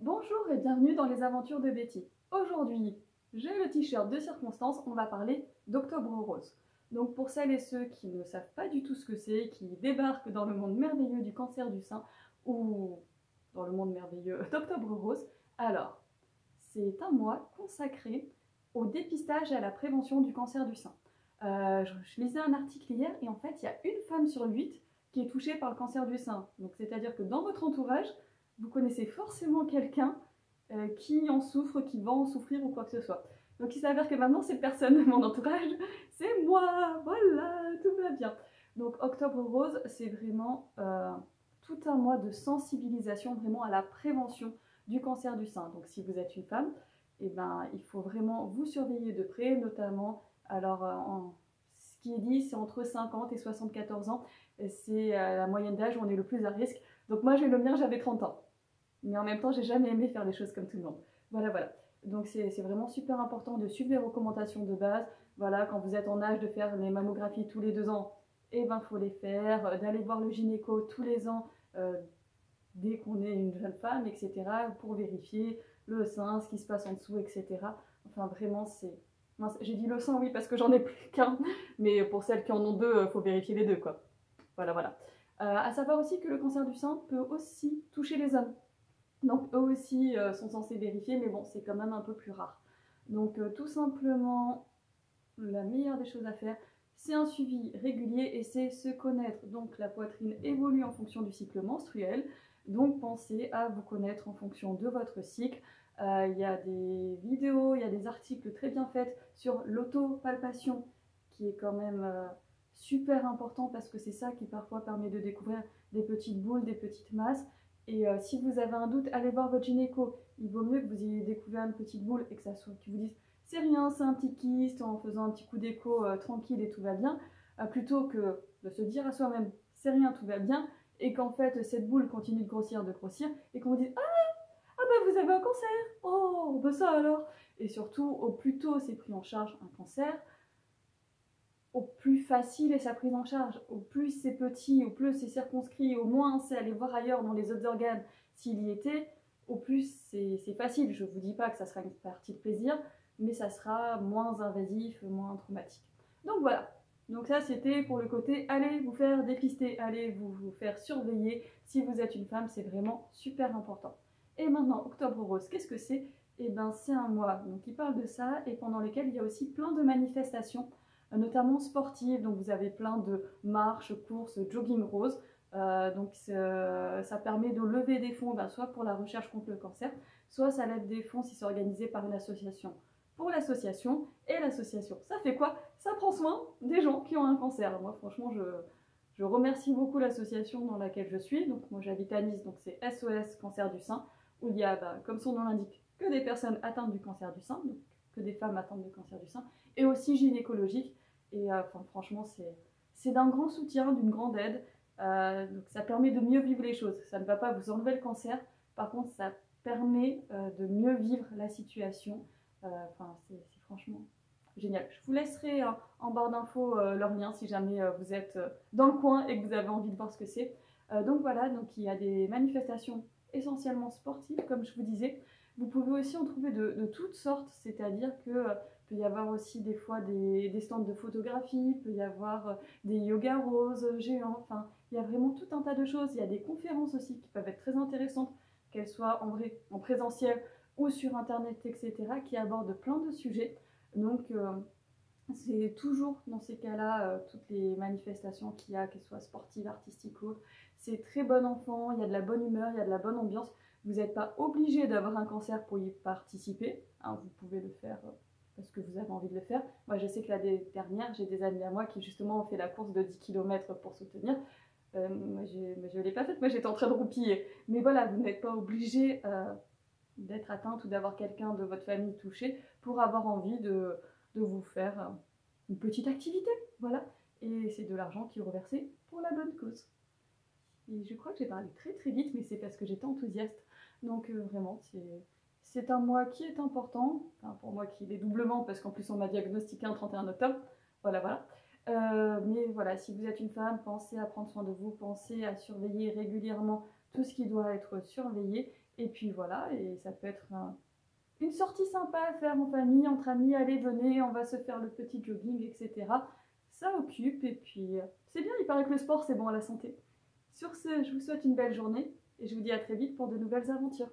Bonjour et bienvenue dans les aventures de Betty. Aujourd'hui, j'ai le t-shirt de circonstance, on va parler d'Octobre Rose. Donc pour celles et ceux qui ne savent pas du tout ce que c'est, qui débarquent dans le monde merveilleux du cancer du sein ou dans le monde merveilleux d'Octobre Rose, alors c'est un mois consacré au dépistage et à la prévention du cancer du sein. Je lisais un article hier et en fait il y a une femme sur 8 qui est touchée par le cancer du sein. Donc c'est-à-dire que dans votre entourage, vous connaissez forcément quelqu'un qui en souffre, qui va en souffrir ou quoi que ce soit. Donc il s'avère que maintenant cette personne de mon entourage, c'est moi, voilà, tout va bien. Donc Octobre Rose, c'est vraiment tout un mois de sensibilisation vraiment à la prévention du cancer du sein. Donc si vous êtes une femme, eh ben, il faut vraiment vous surveiller de près, notamment, alors ce qui est dit, c'est entre 50 et 74 ans, c'est la moyenne d'âge où on est le plus à risque. Donc moi j'ai le mien, j'avais 30 ans. Mais en même temps, j'ai jamais aimé faire les choses comme tout le monde. Voilà, voilà. Donc c'est vraiment super important de suivre les recommandations de base. Voilà, quand vous êtes en âge de faire les mammographies tous les 2 ans, eh ben faut les faire. D'aller voir le gynéco tous les ans, dès qu'on est une jeune femme, etc. pour vérifier le sein, ce qui se passe en dessous, etc. Enfin vraiment, c'est... J'ai dit le sein, oui, parce que j'en ai plus qu'un. Mais pour celles qui en ont deux, faut vérifier les deux, quoi. Voilà, voilà. À savoir aussi que le cancer du sein peut aussi toucher les hommes. Donc eux aussi sont censés vérifier, mais bon, c'est quand même un peu plus rare. Donc tout simplement, la meilleure des choses à faire, c'est un suivi régulier et c'est se connaître. Donc la poitrine évolue en fonction du cycle menstruel, donc pensez à vous connaître en fonction de votre cycle. Il y a des vidéos, il y a des articles très bien faits sur l'autopalpation, qui est quand même super important parce que c'est ça qui parfois permet de découvrir des petites boules, des petites masses. Et si vous avez un doute, allez voir votre gynéco. Il vaut mieux que vous ayez découvert une petite boule et que ça soit, qu'ils vous disent c'est rien, c'est un petit kyste, en faisant un petit coup d'écho tranquille et tout va bien, plutôt que de se dire à soi-même c'est rien, tout va bien, et qu'en fait cette boule continue de grossir, et qu'on vous dise ah bah vous avez un cancer, oh bah ça alors. Et surtout, au plus tôt c'est pris en charge un cancer, au plus facile est sa prise en charge. Au plus c'est petit, au plus c'est circonscrit, au moins c'est aller voir ailleurs dans les autres organes s'il y était, au plus c'est facile. Je ne vous dis pas que ça sera une partie de plaisir, mais ça sera moins invasif, moins traumatique. Donc voilà. Donc ça c'était pour le côté allez vous faire dépister, allez vous faire surveiller. Si vous êtes une femme, c'est vraiment super important. Et maintenant, Octobre Rose, qu'est-ce que c'est? Eh bien c'est un mois donc, qui parle de ça et pendant lequel il y a aussi plein de manifestations notamment sportives. Donc vous avez plein de marches, courses, jogging rose. Donc ça permet de lever des fonds, soit pour la recherche contre le cancer, soit ça lève des fonds si c'est organisé par une association. Pour l'association, et l'association, ça fait quoi? Ça prend soin des gens qui ont un cancer. Moi franchement, je remercie beaucoup l'association dans laquelle je suis. Donc moi j'habite à Nice, donc c'est SOS Cancer du sein, où il y a, comme son nom l'indique, que des personnes atteintes du cancer du sein, donc que des femmes atteintes du cancer du sein, et aussi gynécologique. Et franchement, c'est d'un grand soutien, d'une grande aide. Donc ça permet de mieux vivre les choses. Ça ne va pas vous enlever le cancer, par contre, ça permet de mieux vivre la situation. C'est franchement génial. Je vous laisserai en barre d'infos leur lien si jamais vous êtes dans le coin et que vous avez envie de voir ce que c'est. Donc voilà, donc il y a des manifestations essentiellement sportives, comme je vous disais. Vous pouvez aussi en trouver de toutes sortes, c'est-à-dire que peut y avoir aussi des fois des stands de photographie, il peut y avoir des yoga roses géants, enfin il y a vraiment tout un tas de choses. Il y a des conférences aussi qui peuvent être très intéressantes, qu'elles soient en vrai, en présentiel ou sur internet, etc., qui abordent plein de sujets. Donc c'est toujours dans ces cas-là, toutes les manifestations qu'il y a, qu'elles soient sportives, artistiques ou autres, c'est très bon enfant, il y a de la bonne humeur, il y a de la bonne ambiance. Vous n'êtes pas obligé d'avoir un cancer pour y participer, hein, vous pouvez le faire parce que vous avez envie de le faire. Moi je sais que l'année dernière, j'ai des amis à moi qui justement ont fait la course de 10 km pour soutenir. Moi je ne l'ai pas faite, moi j'étais en train de roupiller. Mais voilà, vous n'êtes pas obligé d'être atteinte ou d'avoir quelqu'un de votre famille touché pour avoir envie de vous faire une petite activité. Voilà. Et c'est de l'argent qui est reversé pour la bonne cause. Et je crois que j'ai parlé très très vite, mais c'est parce que j'étais enthousiaste. Donc vraiment, c'est un mois qui est important. Enfin, pour moi qui l'est doublement, parce qu'en plus on m'a diagnostiqué un 31 octobre. Voilà, voilà. Mais voilà, si vous êtes une femme, pensez à prendre soin de vous, pensez à surveiller régulièrement tout ce qui doit être surveillé. Et puis voilà, et ça peut être une sortie sympa à faire en famille, entre amis, allez, venez, on va se faire le petit jogging, etc. Ça occupe, et puis c'est bien, il paraît que le sport c'est bon à la santé. Sur ce, je vous souhaite une belle journée, et je vous dis à très vite pour de nouvelles aventures.